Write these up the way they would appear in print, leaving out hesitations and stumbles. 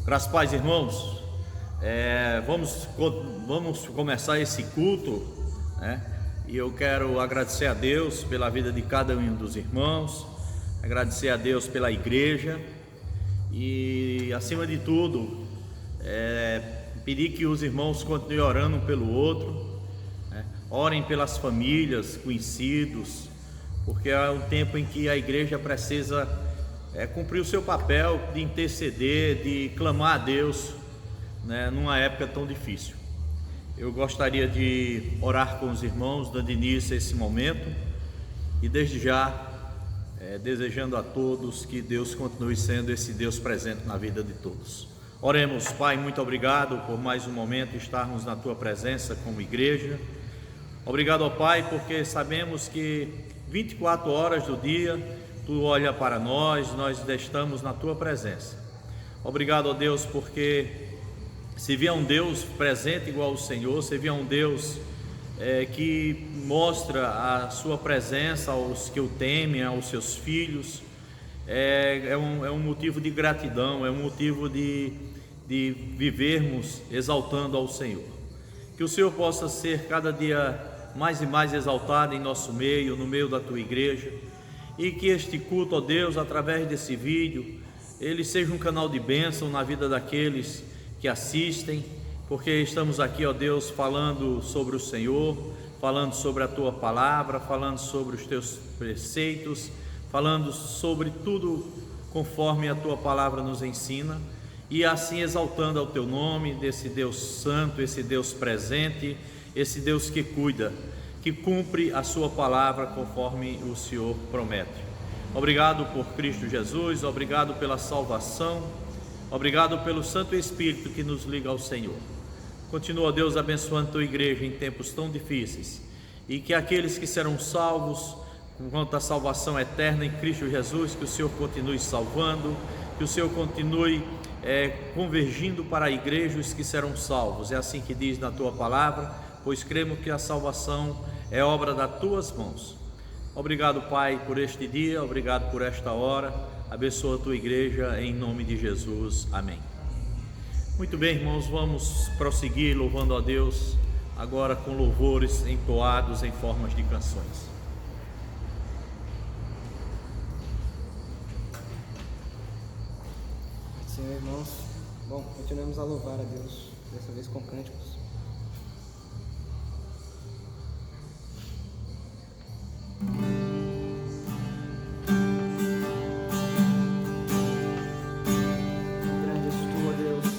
Graças a paz, irmãos. Vamos começar esse culto, né? E eu quero agradecer a Deus pela vida de cada um dos irmãos, agradecer a Deus pela igreja e, acima de tudo, pedir que os irmãos continuem orando um pelo outro, né? Orem pelas famílias, conhecidos, porque é um tempo em que a igreja precisa cumprir o seu papel de interceder, de clamar a Deus, né, numa época tão difícil. Eu gostaria de orar com os irmãos, dando início a esse momento, e desde já desejando a todos que Deus continue sendo esse Deus presente na vida de todos. Oremos. Pai, muito obrigado por mais um momento estarmos na Tua presença como igreja. Obrigado, ó Pai, porque sabemos que 24 horas do dia Tu olha para nós estamos na Tua presença. Obrigado, ó Deus, porque se vier um Deus presente igual ao Senhor, se vier um Deus que mostra a Sua presença aos que o temem, aos Seus filhos, é um motivo de gratidão, é um motivo de vivermos exaltando ao Senhor. Que o Senhor possa ser cada dia mais e mais exaltado em nosso meio, no meio da Tua igreja, e que este culto, ó Deus, através desse vídeo, ele seja um canal de bênção na vida daqueles que assistem, porque estamos aqui, ó Deus, falando sobre o Senhor, falando sobre a Tua palavra, falando sobre os Teus preceitos, falando sobre tudo conforme a Tua palavra nos ensina, e assim exaltando ao Teu nome, desse Deus santo, esse Deus presente, esse Deus que cuida, que cumpre a Sua palavra conforme o Senhor promete. Obrigado por Cristo Jesus, obrigado pela salvação, obrigado pelo Santo Espírito que nos liga ao Senhor. Continua, Deus, abençoando a Tua igreja em tempos tão difíceis, e que aqueles que serão salvos quanto à salvação eterna em Cristo Jesus, que o Senhor continue salvando, que o Senhor continue convergindo para a igreja os que serão salvos. É assim que diz na Tua palavra, pois cremos que a salvação é obra das Tuas mãos. Obrigado, Pai, por este dia, obrigado por esta hora. Abençoa a Tua igreja em nome de Jesus, amém. Muito bem, irmãos, vamos prosseguir louvando a Deus agora com louvores entoados em formas de canções. Senhor, irmãos, bom, continuamos a louvar a Deus, dessa vez com cânticos. Grande és Tu, ó Deus.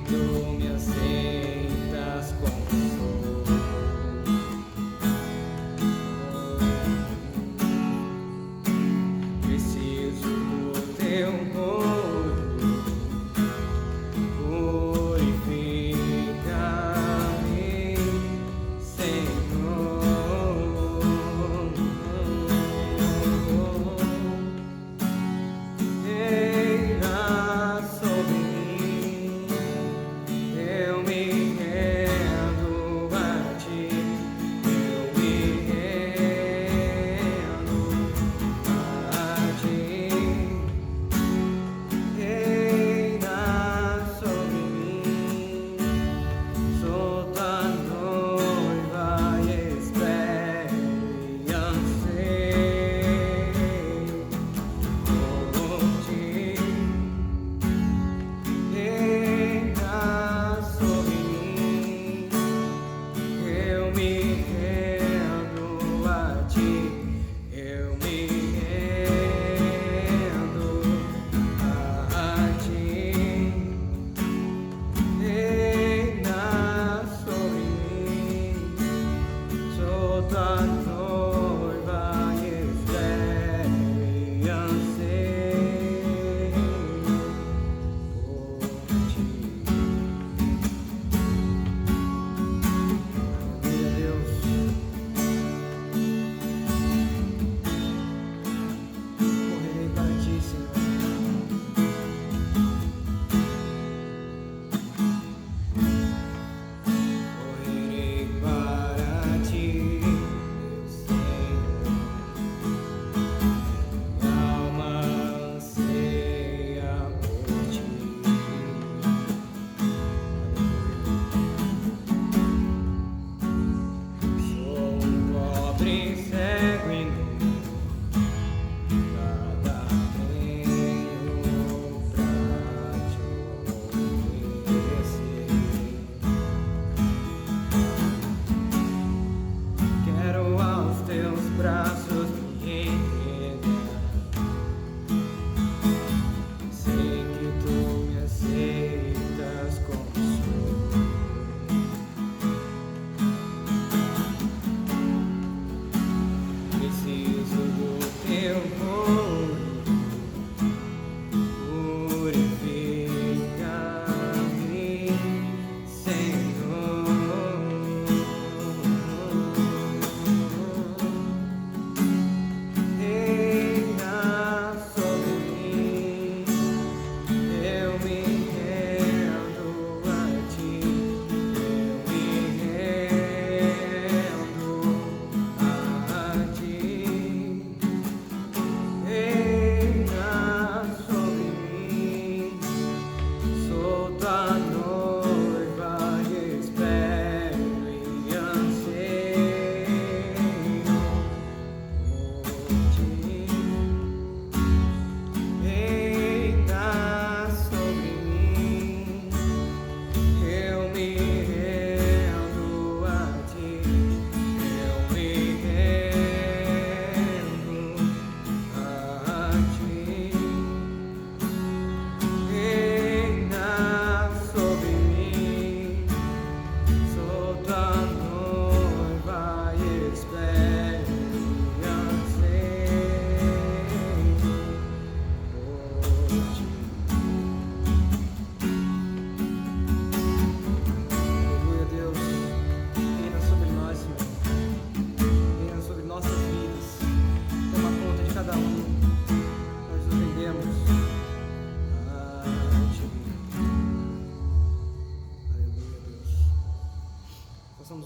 tu me aceitas como sou. Preciso do teu amor.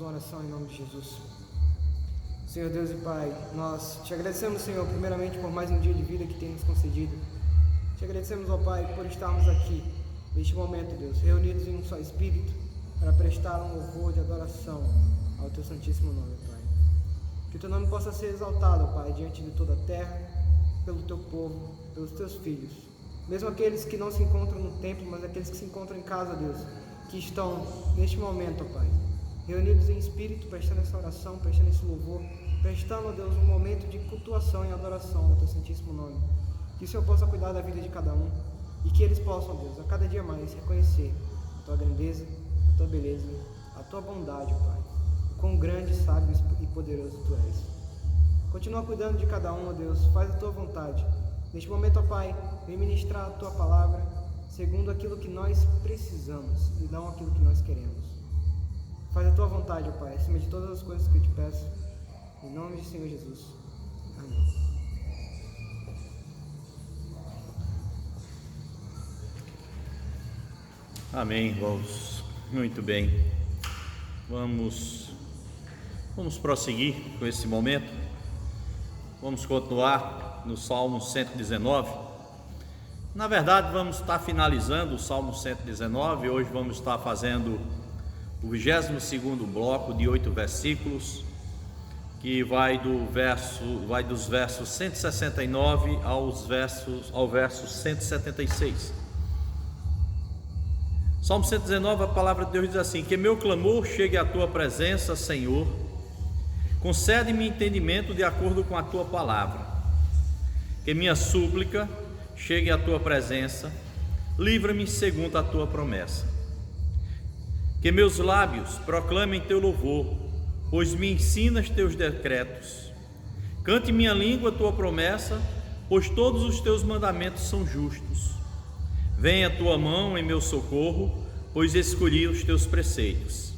Oração em nome de Jesus. Senhor Deus e Pai, nós te agradecemos, Senhor, primeiramente por mais um dia de vida que tem nos concedido. Te agradecemos, ó Pai, por estarmos aqui neste momento, Deus, reunidos em um só Espírito para prestar um louvor de adoração ao Teu Santíssimo nome, Pai. Que o Teu nome possa ser exaltado, ó Pai, diante de toda a terra, pelo Teu povo, pelos Teus filhos, mesmo aqueles que não se encontram no templo, mas aqueles que se encontram em casa, Deus, que estão neste momento, ó Pai, reunidos em espírito, prestando essa oração, prestando esse louvor, prestando, ó Deus, um momento de cultuação e adoração ao Teu Santíssimo nome. Que o Senhor possa cuidar da vida de cada um e que eles possam, ó Deus, a cada dia mais reconhecer tua grandeza, a tua beleza, a tua bondade, Pai. O quão grande, sábio e poderoso tu és. Continua cuidando de cada um, ó Deus, faz a tua vontade. Neste momento, ó Pai, vem ministrar a tua palavra segundo aquilo que nós precisamos e não aquilo que nós queremos. Faz a tua vontade, ó Pai, acima de todas as coisas que eu te peço, em nome do Senhor Jesus. Amém. Amém, irmãos. Muito bem. Vamos prosseguir com esse momento. Vamos continuar no Salmo 119. Na verdade, vamos estar finalizando o Salmo 119. Hoje vamos estar fazendo o 22º bloco de 8 versículos, que vai dos versos 169 ao verso 176. Salmo 119, a palavra de Deus diz assim: que meu clamor chegue à tua presença, Senhor, concede-me entendimento de acordo com a tua palavra, que minha súplica chegue à tua presença, livra-me segundo a tua promessa. Que meus lábios proclamem teu louvor, pois me ensinas teus decretos. Cante minha língua a tua promessa, pois todos os teus mandamentos são justos. Venha a tua mão em meu socorro, pois escolhi os teus preceitos.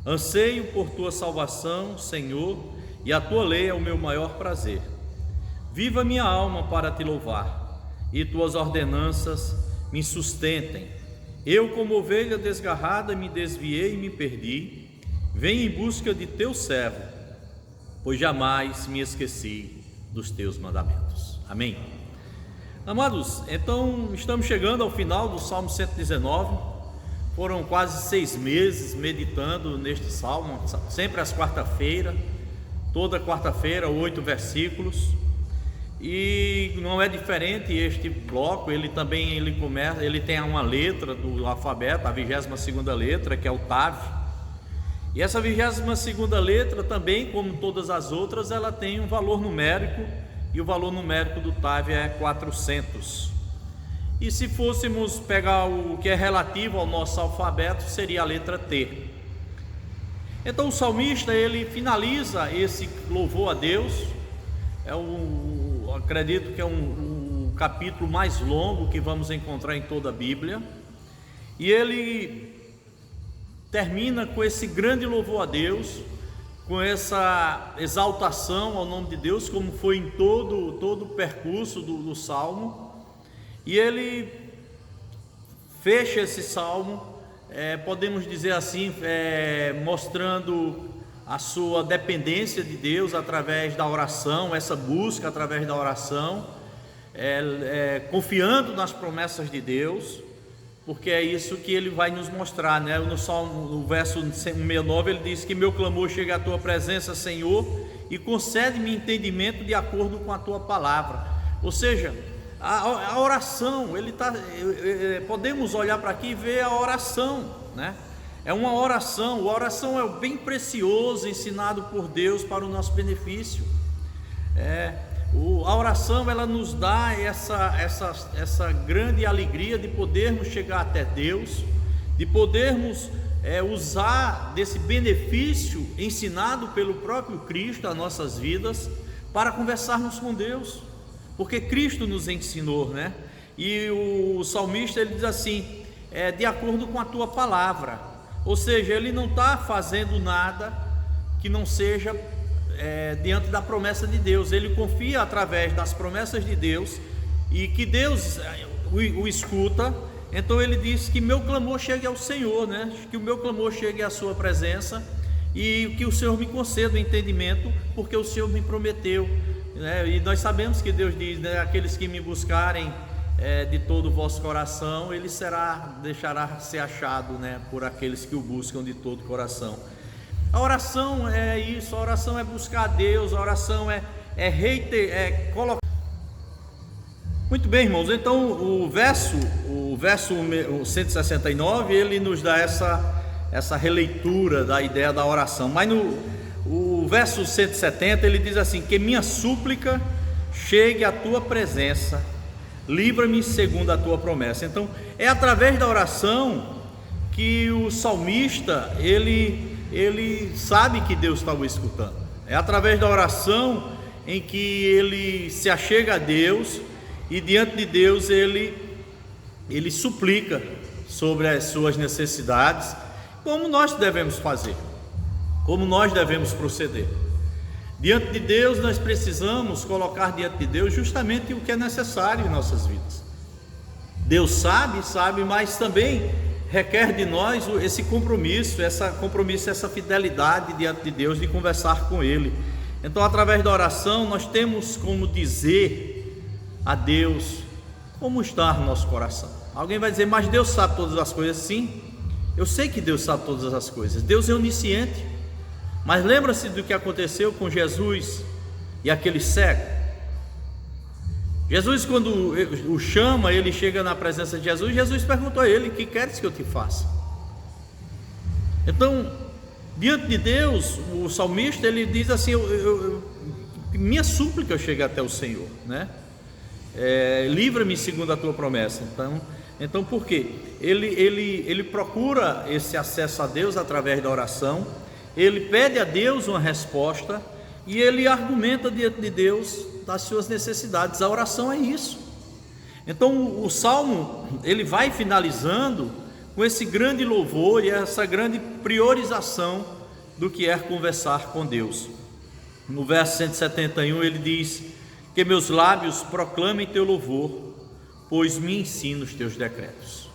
Anseio por tua salvação, Senhor, e a tua lei é o meu maior prazer. Viva minha alma para te louvar, e tuas ordenanças me sustentem. Eu, como ovelha desgarrada, me desviei e me perdi. Venho em busca de teu servo, pois jamais me esqueci dos teus mandamentos. Amém. Amados, então estamos chegando ao final do Salmo 119. Foram quase 6 meses meditando neste Salmo, sempre às quarta-feiras, toda quarta-feira, 8 versículos. E não é diferente este bloco. Ele tem uma letra do alfabeto, a 22ª letra, que é o Tav. E essa 22ª letra também, como todas as outras, ela tem um valor numérico, e o valor numérico do Tav é 400. E se fôssemos pegar o que é relativo ao nosso alfabeto, seria a letra T. Então o salmista, ele finaliza esse louvor a Deus. Acredito que é um capítulo mais longo que vamos encontrar em toda a Bíblia. E ele termina com esse grande louvor a Deus, com essa exaltação ao nome de Deus, como foi em todo o percurso do Salmo. E ele fecha esse Salmo, podemos dizer assim, mostrando a sua dependência de Deus através da oração, essa busca através da oração, confiando nas promessas de Deus, porque é isso que ele vai nos mostrar, né? No Salmo, no verso 169, ele diz que meu clamor chega à tua presença, Senhor, e concede-me entendimento de acordo com a tua palavra. Ou seja, a oração, podemos olhar para aqui e ver a oração, né? É uma oração. A oração é o bem precioso ensinado por Deus para o nosso benefício. A oração, ela nos dá essa grande alegria de podermos chegar até Deus, de podermos usar desse benefício ensinado pelo próprio Cristo às nossas vidas para conversarmos com Deus, porque Cristo nos ensinou, né? E o salmista, ele diz assim, de acordo com a tua palavra. Ou seja, ele não está fazendo nada que não seja diante da promessa de Deus. Ele confia através das promessas de Deus e que Deus o escuta. Então ele diz que meu clamor chegue ao Senhor, né? Que o meu clamor chegue à sua presença e que o Senhor me conceda o entendimento, porque o Senhor me prometeu, né? E nós sabemos que Deus diz, né? Aqueles que me buscarem de todo o vosso coração, ele deixará ser achado, né? Por aqueles que o buscam de todo o coração. A oração é isso, a oração é buscar a Deus, a oração colocar. Muito bem, irmãos, então o verso 169, ele nos dá essa releitura da ideia da oração. Mas o verso 170, ele diz assim, que minha súplica chegue à tua presença, livra-me segundo a tua promessa. Então é através da oração que o salmista, ele sabe que Deus está o escutando. É através da oração em que ele se achega a Deus e diante de Deus ele suplica sobre as suas necessidades, como nós devemos fazer, como nós devemos proceder. Diante de Deus nós precisamos colocar diante de Deus justamente o que é necessário em nossas vidas. Deus sabe, mas também requer de nós esse compromisso, essa fidelidade diante de Deus, de conversar com Ele. Então, através da oração, nós temos como dizer a Deus como está o nosso coração. Alguém vai dizer, mas Deus sabe todas as coisas. Sim, eu sei que Deus sabe todas as coisas. Deus é onisciente. Mas lembra-se do que aconteceu com Jesus e aquele cego. Jesus, quando o chama, ele chega na presença de Jesus. Jesus perguntou a ele: que queres que eu te faça? Então, diante de Deus, o salmista, ele diz assim: minha súplica chega até o Senhor, né? Livra-me segundo a tua promessa. Então por quê? Ele procura esse acesso a Deus através da oração. Ele pede a Deus uma resposta e ele argumenta diante de Deus das suas necessidades. A oração é isso. Então o salmo, ele vai finalizando com esse grande louvor e essa grande priorização do que é conversar com Deus. No verso 171 ele diz: que meus lábios proclamem teu louvor, pois me ensina os teus decretos.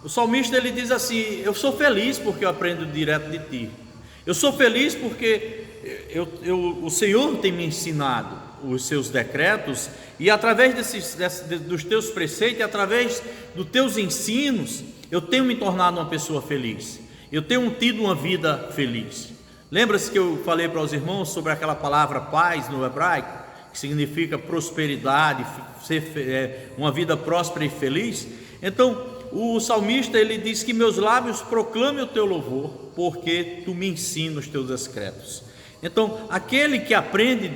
O salmista, ele diz assim: eu sou feliz porque eu aprendo direto de ti. Eu sou feliz porque o Senhor tem me ensinado os seus decretos, e através dos teus preceitos, e através dos teus ensinos, eu tenho me tornado uma pessoa feliz. Eu tenho tido uma vida feliz. Lembra-se que eu falei para os irmãos sobre aquela palavra paz no hebraico, que significa prosperidade, uma vida próspera e feliz? Então, o salmista, ele diz que meus lábios proclamem o teu louvor, porque tu me ensinas os teus decretos. Então, aquele que aprende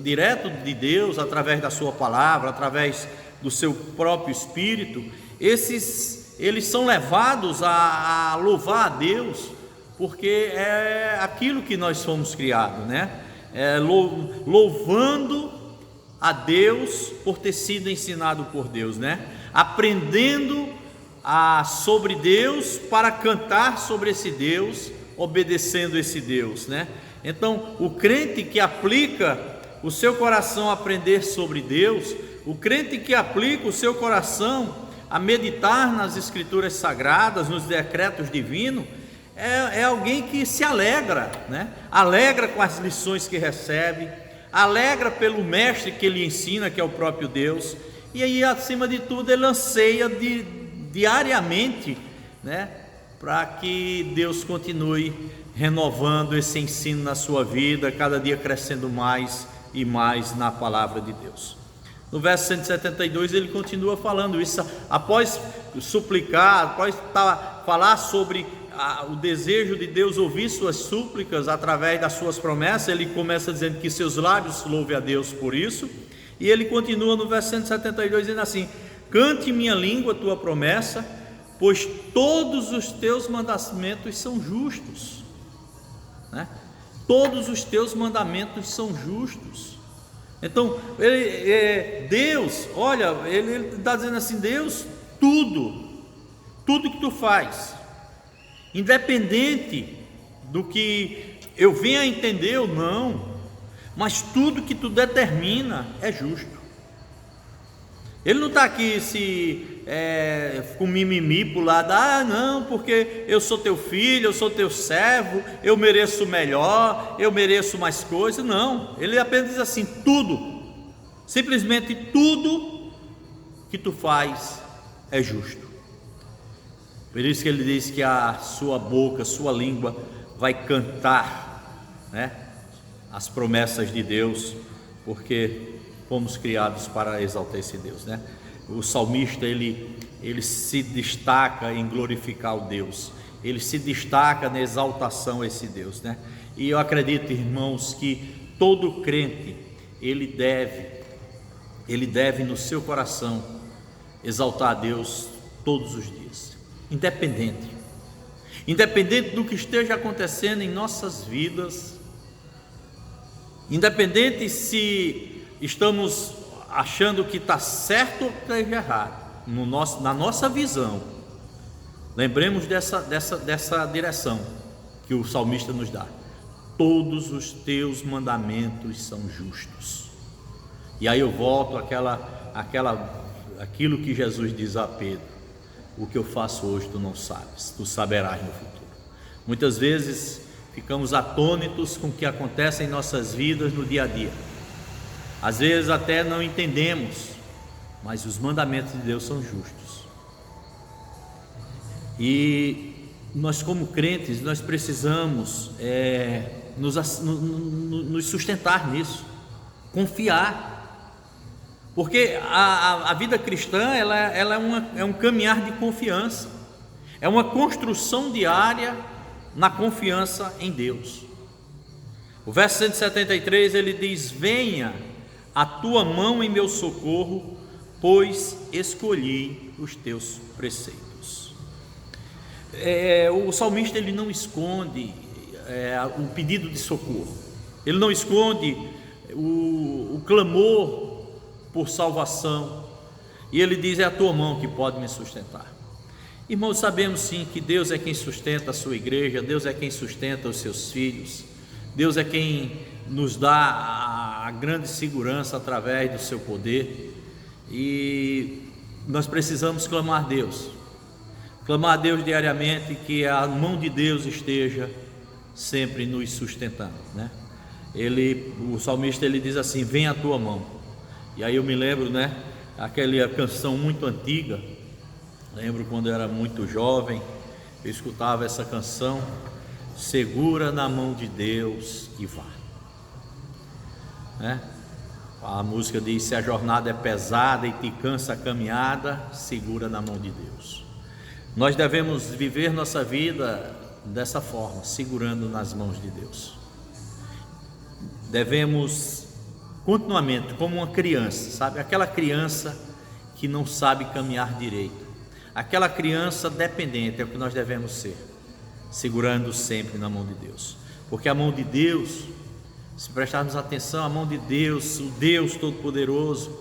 direto de Deus, através da sua palavra, através do seu próprio espírito, eles são levados a louvar a Deus, porque é aquilo que nós fomos criados, né? Louvando a Deus por ter sido ensinado por Deus, né? Aprendendo sobre Deus para cantar sobre esse Deus, obedecendo esse Deus, né? Então, o crente que aplica o seu coração a aprender sobre Deus, o crente que aplica o seu coração a meditar nas Escrituras Sagradas, nos decretos divinos, é alguém que se alegra, né? Alegra com as lições que recebe, alegra pelo mestre que ele ensina, que é o próprio Deus, e aí, acima de tudo, ele anseia diariamente, né, para que Deus continue renovando esse ensino na sua vida, cada dia crescendo mais e mais na palavra de Deus. No verso 172 ele continua falando isso, após suplicar, após falar sobre o desejo de Deus ouvir suas súplicas através das suas promessas. Ele começa dizendo que seus lábios louvem a Deus por isso, e ele continua no verso 172 dizendo assim: cante minha língua a tua promessa, pois todos os teus mandamentos são justos, né? Todos os teus mandamentos são justos. Então, Deus, olha, ele está dizendo assim: Deus, tudo que tu faz, independente do que eu venha a entender ou não, mas tudo que tu determina é justo. Ele não está aqui com mimimi para o lado: não, porque eu sou teu filho, eu sou teu servo, eu mereço melhor, eu mereço mais coisas. Não, ele apenas diz assim: tudo, simplesmente tudo que tu faz é justo. Por isso que ele diz que a sua boca, a sua língua vai cantar, né, as promessas de Deus, porque fomos criados para exaltar esse Deus, né? O salmista, ele se destaca em glorificar o Deus, ele se destaca na exaltação a esse Deus, né? E eu acredito, irmãos, que todo crente, ele deve no seu coração exaltar a Deus todos os dias, independente do que esteja acontecendo em nossas vidas, independente se estamos achando que está certo ou que está errado, na nossa visão, lembremos dessa direção que o salmista nos dá: todos os teus mandamentos são justos. E aí eu volto aquilo que Jesus diz a Pedro: o que eu faço hoje tu não sabes, tu saberás no futuro. Muitas vezes ficamos atônitos com o que acontece em nossas vidas no dia a dia, às vezes até não entendemos, mas os mandamentos de Deus são justos. E nós, como crentes, nós precisamos nos sustentar nisso, confiar, porque a vida cristã ela é um caminhar de confiança, é uma construção diária na confiança em Deus. O verso 173 ele diz: venha a tua mão em meu socorro, pois escolhi os teus preceitos. O salmista ele não esconde o pedido de socorro, ele não esconde o clamor por salvação, e ele diz: é a tua mão que pode me sustentar. Irmãos, sabemos sim que Deus é quem sustenta a sua igreja, Deus é quem sustenta os seus filhos, Deus é quem nos dá a grande segurança através do seu poder, e nós precisamos clamar a Deus diariamente, que a mão de Deus esteja sempre nos sustentando, né? O salmista ele diz assim: vem a tua mão. E aí eu me lembro, né, aquela canção muito antiga. Lembro quando eu era muito jovem, eu escutava essa canção: segura na mão de Deus e vá, né? A música diz: se a jornada é pesada e te cansa a caminhada, segura na mão de Deus. Nós devemos viver nossa vida dessa forma, segurando nas mãos de Deus. Devemos continuamente, como uma criança, sabe? Aquela criança que não sabe caminhar direito, aquela criança dependente, é o que nós devemos ser, segurando sempre na mão de Deus, porque a mão de Deus, se prestarmos atenção, a mão de Deus, o Deus Todo-Poderoso,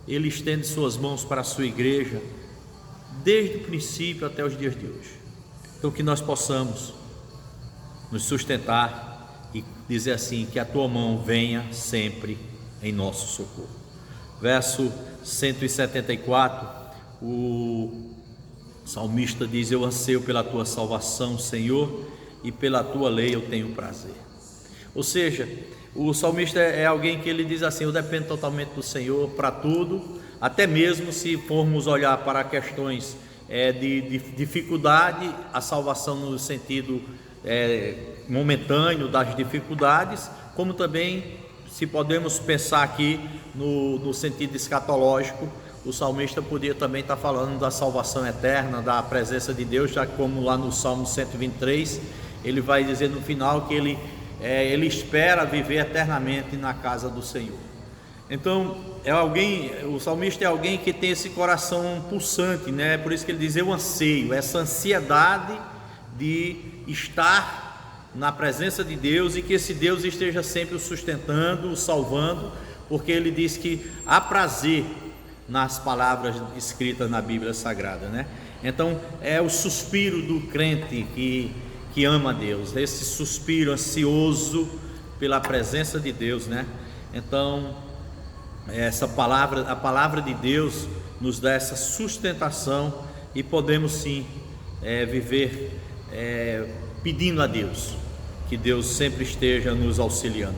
Ele estende suas mãos para a sua igreja, desde o princípio até os dias de hoje. Então que nós possamos nos sustentar e dizer assim: que a tua mão venha sempre em nosso socorro. Verso 174, o salmista diz: eu anseio pela tua salvação, Senhor, e pela tua lei eu tenho prazer. Ou seja, o salmista é alguém que ele diz assim: eu dependo totalmente do Senhor para tudo, até mesmo se formos olhar para questões de dificuldade, a salvação no sentido momentâneo das dificuldades, como também se podemos pensar aqui no sentido escatológico, o salmista podia também estar falando da salvação eterna, da presença de Deus, já como lá no Salmo 123, ele vai dizer no final que ele espera viver eternamente na casa do Senhor. Então, o salmista é alguém que tem esse coração pulsante, né? Por isso que ele diz: eu anseio, essa ansiedade de estar na presença de Deus e que esse Deus esteja sempre o sustentando, o salvando, porque ele diz que há prazer nas palavras escritas na Bíblia Sagrada, né? Então é o suspiro do crente que ama Deus, esse suspiro ansioso pela presença de Deus, né? Então a palavra de Deus nos dá essa sustentação e podemos sim viver pedindo a Deus que Deus sempre esteja nos auxiliando.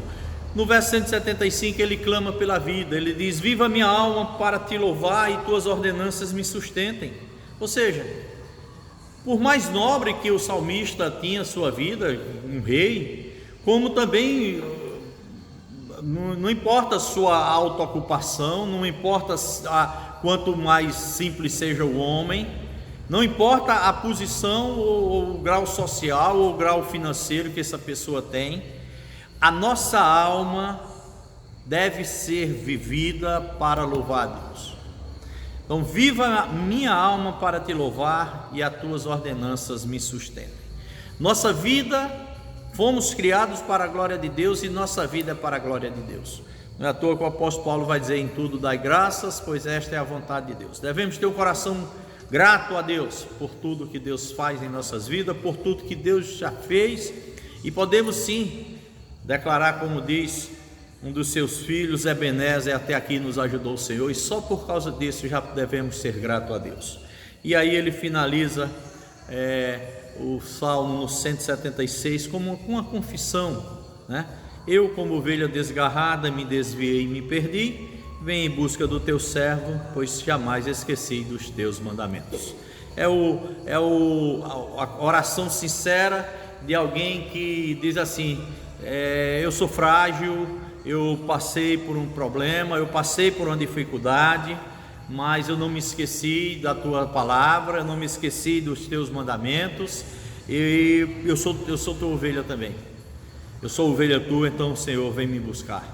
No verso 175 ele clama pela vida, ele diz: viva minha alma para te louvar e tuas ordenanças me sustentem. Ou seja, por mais nobre que o salmista tinha sua vida, um rei, como também não importa a sua autoocupação, não importa quanto mais simples seja o homem, não importa a posição ou o grau social ou o grau financeiro que essa pessoa tem, a nossa alma deve ser vivida para louvar a Deus. Então viva a minha alma para te louvar e as tuas ordenanças me sustentem. Nossa vida, fomos criados para a glória de Deus e nossa vida é para a glória de Deus. Não é à toa que o apóstolo Paulo vai dizer: em tudo dai graças, pois esta é a vontade de Deus. Devemos ter um coração grato a Deus por tudo que Deus faz em nossas vidas, por tudo que Deus já fez, e podemos sim declarar, como diz um dos seus filhos, Ebenezer, até aqui nos ajudou o Senhor, e só por causa disso já devemos ser gratos a Deus. E aí ele finaliza o Salmo no 176 como uma confissão, né? Eu, como ovelha desgarrada, me desviei e me perdi. Vem em busca do teu servo, pois jamais esqueci dos teus mandamentos. É a oração sincera de alguém que diz assim: eu sou frágil, eu passei por um problema, eu passei por uma dificuldade, mas eu não me esqueci da tua palavra, eu não me esqueci dos teus mandamentos, e eu sou tua ovelha também. Eu sou ovelha tua, então, Senhor, vem me buscar.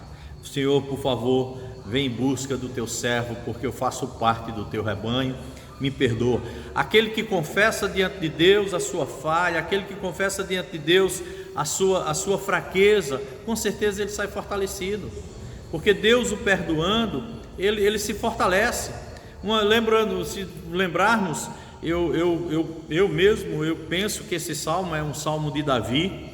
Senhor, por favor, vem em busca do teu servo, porque eu faço parte do teu rebanho, me perdoa. Aquele que confessa diante de Deus a sua falha, aquele que confessa diante de Deus a sua fraqueza, com certeza ele sai fortalecido, porque Deus o perdoando, ele se fortalece. Se lembrarmos, eu penso que esse salmo é um salmo de Davi,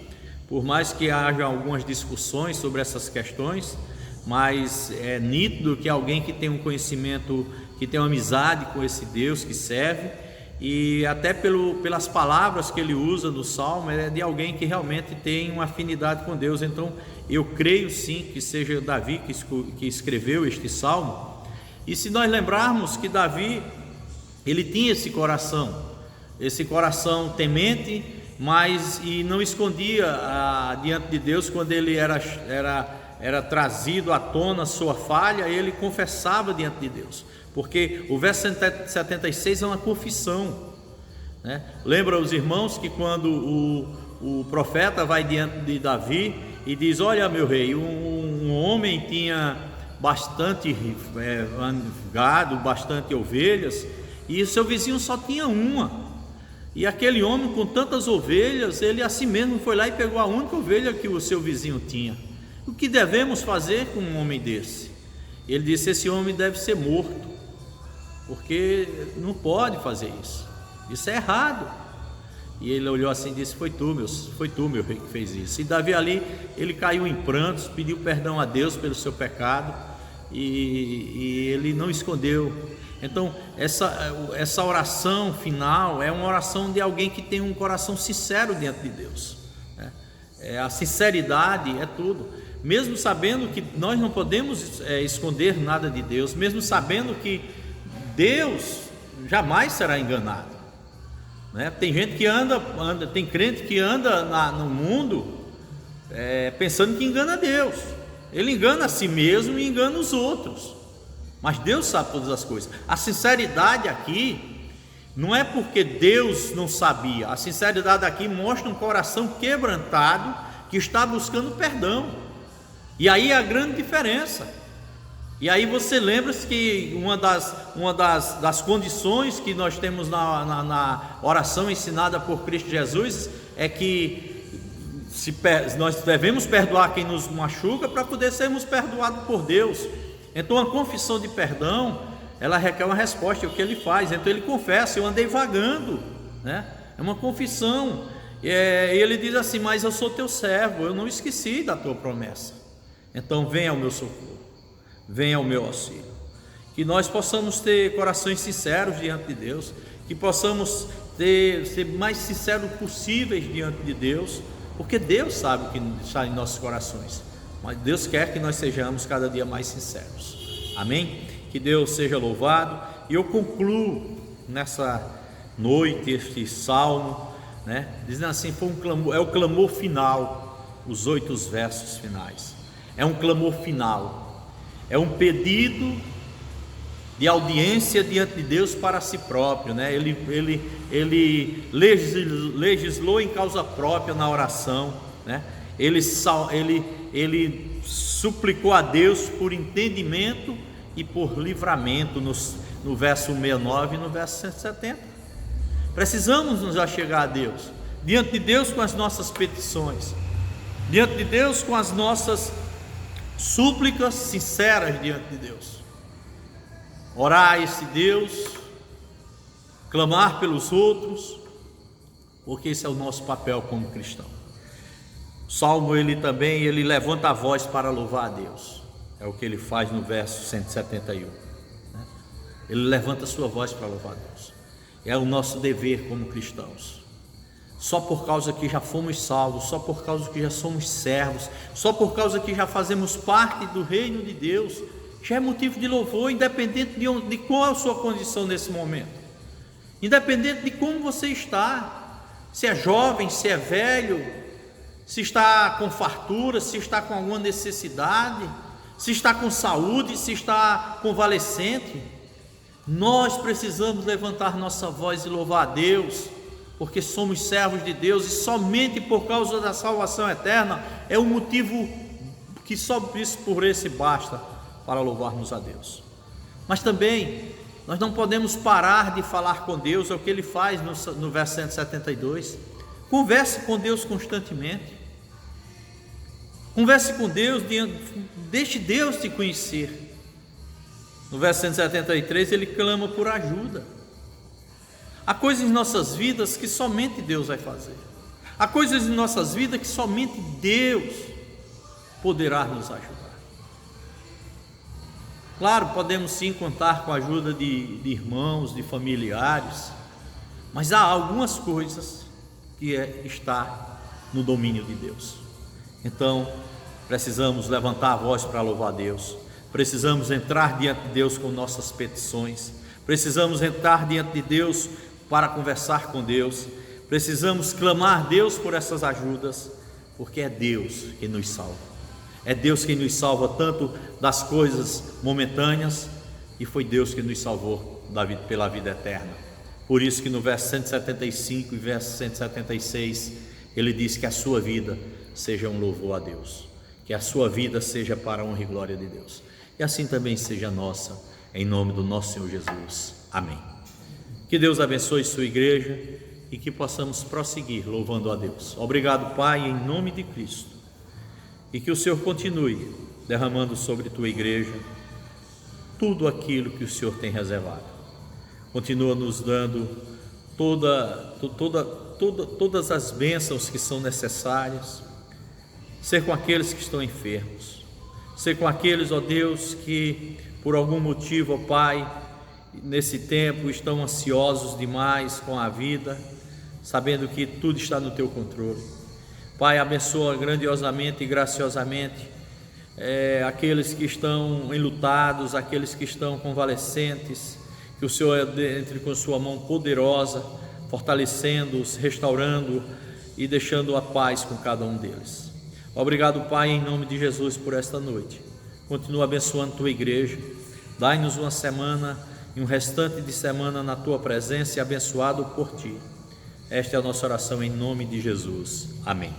por mais que haja algumas discussões sobre essas questões, mas é nítido que alguém que tem um conhecimento, que tem uma amizade com esse Deus que serve, e até pelas palavras que ele usa no salmo, é de alguém que realmente tem uma afinidade com Deus. Então eu creio sim que seja Davi que escreveu este salmo. E se nós lembrarmos que Davi, ele tinha esse coração temente, mas não escondia diante de Deus. Quando ele era trazido à tona sua falha, ele confessava diante de Deus, porque o verso 76 é uma confissão, né? Lembra os irmãos que quando o profeta vai diante de Davi e diz: olha, meu rei, um homem tinha bastante gado, bastante ovelhas, e o seu vizinho só tinha uma. E aquele homem com tantas ovelhas, ele assim mesmo foi lá e pegou a única ovelha que o seu vizinho tinha. O que devemos fazer com um homem desse? Ele disse: esse homem deve ser morto, porque não pode fazer isso, isso é errado. E ele olhou assim e disse: foi tu, meu rei, que fez isso. E Davi ali, ele caiu em prantos, pediu perdão a Deus pelo seu pecado, e ele não escondeu. Então essa oração final é uma oração de alguém que tem um coração sincero diante de Deus, né? A sinceridade é tudo, mesmo sabendo que nós não podemos esconder nada de Deus, mesmo sabendo que Deus jamais será enganado, né? Tem gente que tem crente que anda no mundo pensando que engana Deus. Ele engana a si mesmo e engana os outros, mas Deus sabe todas as coisas. A sinceridade aqui não é porque Deus não sabia. A sinceridade aqui mostra um coração quebrantado que está buscando perdão. E aí é a grande diferença. E aí você lembra-se que uma das condições que nós temos na oração ensinada por Cristo Jesus é que nós devemos perdoar quem nos machuca para poder sermos perdoados por Deus. Então a confissão de perdão, ela requer uma resposta, é o que ele faz. Então ele confessa: eu andei vagando, né? É uma confissão. E ele diz assim: mas eu sou teu servo, eu não esqueci da tua promessa. Então venha ao meu socorro, venha ao meu auxílio. Que nós possamos ter corações sinceros diante de Deus, que possamos ser mais sinceros possíveis diante de Deus, porque Deus sabe o que está em nossos corações, mas Deus quer que nós sejamos cada dia mais sinceros. Amém? Que Deus seja louvado. E eu concluo nessa noite este salmo, né, dizendo assim: foi um clamor, é o clamor final, os 8 versos finais. É um clamor final, é um pedido de audiência diante de Deus para si próprio, né? Ele legislou em causa própria na oração, né? Ele suplicou a Deus por entendimento e por livramento no verso 69 e no verso 170. Precisamos nos achegar a Deus, diante de Deus com as nossas petições, diante de Deus com as nossas súplicas sinceras diante de Deus. Orar a esse Deus, clamar pelos outros, porque esse é o nosso papel como cristão. O Salmo ele levanta a voz para louvar a Deus. É o que ele faz no verso 171. Ele levanta a sua voz para louvar a Deus. É o nosso dever como cristãos. Só por causa que já fomos salvos, só por causa que já somos servos, só por causa que já fazemos parte do reino de Deus, já é motivo de louvor, independente de qual é a sua condição nesse momento, independente de como você está, se é jovem, se é velho, se está com fartura, se está com alguma necessidade, se está com saúde, se está convalescente. Nós precisamos levantar nossa voz e louvar a Deus, porque somos servos de Deus, e somente por causa da salvação eterna é o motivo que só por esse basta para louvarmos a Deus. Mas também nós não podemos parar de falar com Deus, é o que ele faz no verso 172. Converse com Deus constantemente, converse com Deus, deixe Deus te conhecer. No verso 173 ele clama por ajuda. Há coisas em nossas vidas que somente Deus vai fazer, há coisas em nossas vidas que somente Deus poderá nos ajudar. Claro, podemos sim contar com a ajuda de irmãos, de familiares, mas há algumas coisas que está no domínio de Deus. Então precisamos levantar a voz para louvar a Deus, precisamos entrar diante de Deus com nossas petições, precisamos entrar diante de Deus para conversar com Deus, precisamos clamar a Deus por essas ajudas, porque é Deus que nos salva. É Deus quem nos salva tanto das coisas momentâneas, e foi Deus que nos salvou pela vida eterna. Por isso que no verso 175 e verso 176 ele diz que a sua vida seja um louvor a Deus, que a sua vida seja para a honra e glória de Deus, e assim também seja a nossa, em nome do nosso Senhor Jesus. Amém. Que Deus abençoe sua igreja e que possamos prosseguir louvando a Deus. Obrigado, Pai, em nome de Cristo, e que o Senhor continue derramando sobre tua igreja tudo aquilo que o Senhor tem reservado. Continua nos dando todas as bênçãos que são necessárias. Ser com aqueles que estão enfermos, ser com aqueles, ó Deus, que por algum motivo, ó Pai, nesse tempo estão ansiosos demais com a vida, sabendo que tudo está no teu controle. Pai, abençoa grandiosamente e graciosamente aqueles que estão enlutados, aqueles que estão convalescentes, que o Senhor entre com sua mão poderosa, fortalecendo-os, restaurando e deixando a paz com cada um deles. Obrigado, Pai, em nome de Jesus, por esta noite. Continua abençoando tua igreja, dai-nos uma semana e um restante de semana na tua presença e abençoado por ti. Esta é a nossa oração em nome de Jesus. Amém.